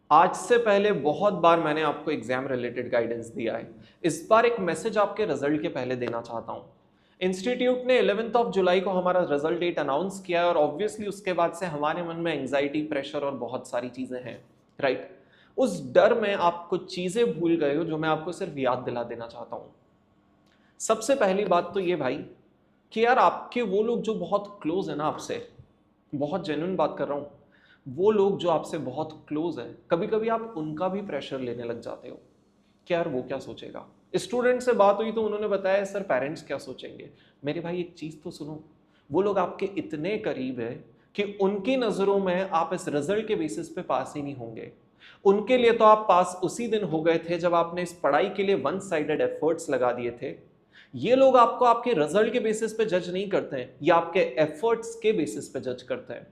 आज से पहले बहुत बार मैंने आपको एग्जाम रिलेटेड गाइडेंस दिया है। इस बार एक मैसेज आपके रिजल्ट के पहले देना चाहता हूं। इंस्टीट्यूट ने 11 जुलाई को हमारा रिजल्ट डेट अनाउंस किया है और ऑब्वियसली उसके बाद से हमारे मन में एंग्जाइटी, प्रेशर और बहुत सारी चीजें हैं, राइट। उस डर में आप कुछ चीजें भूल गए हो जो मैं आपको सिर्फ याद दिला देना चाहता हूं। सबसे पहली बात तो ये भाई कि यार आपके वो लोग जो बहुत क्लोज है ना आपसे, बहुत जेन्युइन बात कर रहा हूं, वो लोग जो आपसे बहुत क्लोज है, कभी कभी आप उनका भी प्रेशर लेने लग जाते हो कि यार वो क्या सोचेगा। स्टूडेंट से बात हुई तो उन्होंने बताया सर पेरेंट्स क्या सोचेंगे। मेरे भाई एक चीज तो सुनो, वो लोग आपके इतने करीब है कि उनकी नजरों में आप इस रिजल्ट के बेसिस पे पास ही नहीं होंगे। उनके लिए तो आप पास उसी दिन हो गए थे जब आपने इस पढ़ाई के लिए वन साइडेड एफर्ट्स लगा दिए थे। ये लोग आपको आपके रिजल्ट के बेसिस पे जज नहीं करते हैं, या आपके एफर्ट्स के बेसिस पे जज करते हैं,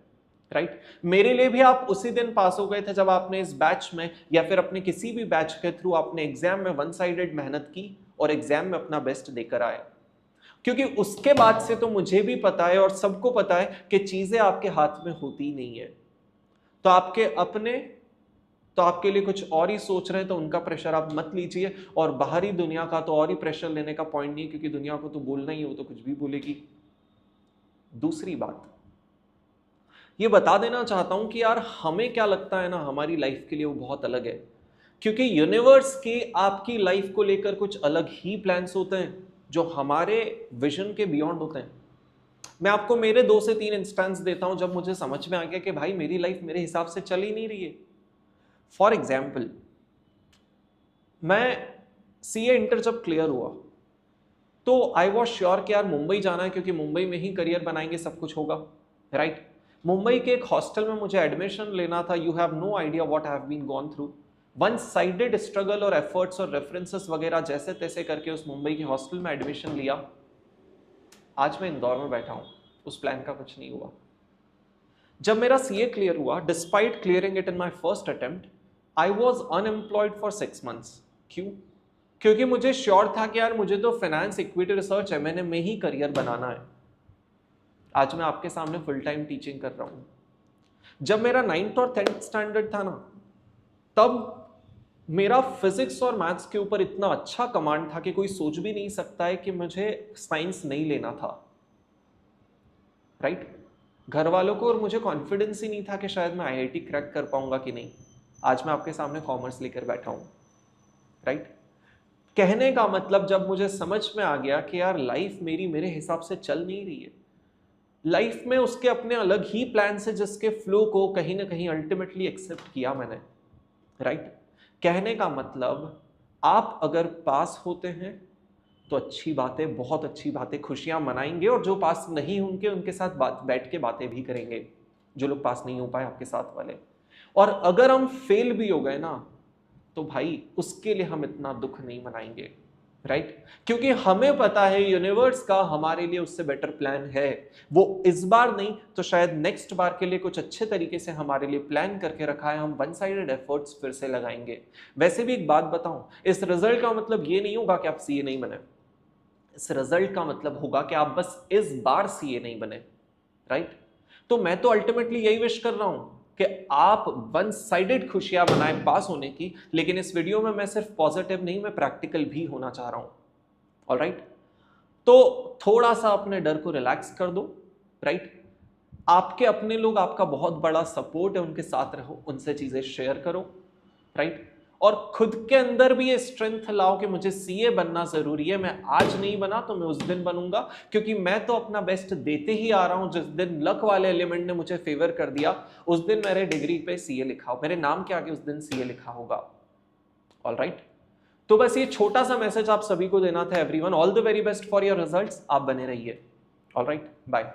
राइट। मेरे लिए भी आप उसी दिन पास हो गए थे जब आपने इस बैच में या फिर अपने किसी भी बैच के थ्रू आपने एग्जाम में वन साइडेड मेहनत की और एग्जाम में अपना बेस्ट देकर आए। क्योंकि उसके बाद से तो मुझे भी पता है और सबको पता है कि चीजें आपके हाथ में होती नहीं है। तो आपके अपने तो आपके लिए कुछ और ही सोच रहे हैं, तो उनका प्रेशर आप मत लीजिए। और बाहरी दुनिया का तो और ही प्रेशर लेने का पॉइंट नहीं है, क्योंकि दुनिया को तो बोलना ही है, वो तो कुछ भी बोलेगी। दूसरी बात ये बता देना चाहता हूं कि यार हमें क्या लगता है ना, हमारी लाइफ के लिए वो बहुत अलग है, क्योंकि यूनिवर्स के आपकी लाइफ को लेकर कुछ अलग ही प्लान्स होते हैं जो हमारे विजन के बियॉन्ड होते हैं। मैं आपको मेरे 2 से 3 इंस्टेंस देता हूं जब मुझे समझ में आ गया कि भाई मेरी लाइफ मेरे हिसाब से चल ही नहीं रही है। फॉर एग्जाम्पल, मैं सीए इंटर जब क्लियर हुआ तो आई वॉज श्योर कि यार मुंबई जाना है, क्योंकि मुंबई में ही करियर बनाएंगे, सब कुछ होगा, राइट। मुंबई के एक हॉस्टल में मुझे एडमिशन लेना था। You have no idea what I have been gone through. One sided struggle और एफर्ट्स और रेफरेंसेस वगैरह जैसे तैसे करके उस मुंबई के हॉस्टल में एडमिशन लिया। आज मैं इंदौर में बैठा हूं, उस प्लान का कुछ नहीं हुआ। जब मेरा सीए क्लियर हुआ, despite clearing it in my first attempt, I was unemployed for 6 months. क्यों? क्योंकि मुझे श्योर था कि यार मुझे तो फाइनेंस, इक्विटी रिसर्च, एमएनए में ही करियर बनाना है। आज मैं आपके सामने फुल टाइम टीचिंग कर रहा हूं। जब मेरा 9th और 10th स्टैंडर्ड था ना, तब मेरा फिजिक्स और मैथ्स के ऊपर इतना अच्छा कमांड था कि कोई सोच भी नहीं सकता है कि मुझे साइंस नहीं लेना था, राइट। घर वालों को और मुझे कॉन्फिडेंस ही नहीं था कि शायद मैं आईआईटी क्रैक कर पाऊंगा कि नहीं। आज मैं आपके सामने कॉमर्स लेकर बैठा हूं, राइट। कहने का मतलब, जब मुझे समझ में आ गया कि यार लाइफ मेरी मेरे हिसाब से चल नहीं रही है, लाइफ में उसके अपने अलग ही प्लान से जिसके फ्लो को कहीं ना कहीं अल्टीमेटली एक्सेप्ट किया मैंने, राइट। कहने का मतलब, आप अगर पास होते हैं तो अच्छी बातें, बहुत अच्छी बातें, खुशियां मनाएंगे, और जो पास नहीं होंगे उनके साथ बैठ के बातें भी करेंगे, जो लोग पास नहीं हो पाए आपके साथ वाले। और अगर हम फेल भी हो गए ना, तो भाई उसके लिए हम इतना दुख नहीं मनाएंगे, राइट। क्योंकि हमें पता है यूनिवर्स का हमारे लिए उससे बेटर प्लान है। वो इस बार नहीं तो शायद नेक्स्ट बार के लिए कुछ अच्छे तरीके से हमारे लिए प्लान करके रखा है। हम वन साइडेड एफर्ट्स फिर से लगाएंगे। वैसे भी एक बात बताऊं, इस रिजल्ट का मतलब ये नहीं होगा कि आप सीए नहीं बने। इस रिजल्ट का मतलब होगा कि आप बस इस बार सीए नहीं बने, राइट। तो मैं तो अल्टीमेटली यही विश कर रहा हूं कि आप वन साइडेड खुशियां मनाएं पास होने की, लेकिन इस वीडियो में मैं सिर्फ पॉजिटिव नहीं, मैं प्रैक्टिकल भी होना चाह रहा हूं, ऑलराइट। तो थोड़ा सा अपने डर को रिलैक्स कर दो, राइट। आपके अपने लोग आपका बहुत बड़ा सपोर्ट है, उनके साथ रहो, उनसे चीजें शेयर करो, राइट। और खुद के अंदर भी ये स्ट्रेंथ लाओ कि मुझे सीए बनना जरूरी है। मैं आज नहीं बना तो मैं उस दिन बनूंगा, क्योंकि मैं तो अपना बेस्ट देते ही आ रहा हूं। जिस दिन लक वाले एलिमेंट ने मुझे फेवर कर दिया, उस दिन मेरे डिग्री पे सीए लिखा हो, मेरे नाम के आगे उस दिन सीए लिखा होगा, ऑलराइट। तो बस ये छोटा सा मैसेज आप सभी को देना था। Everyone, all the very best for your results. आप बने रहिए, ऑलराइट, बाय।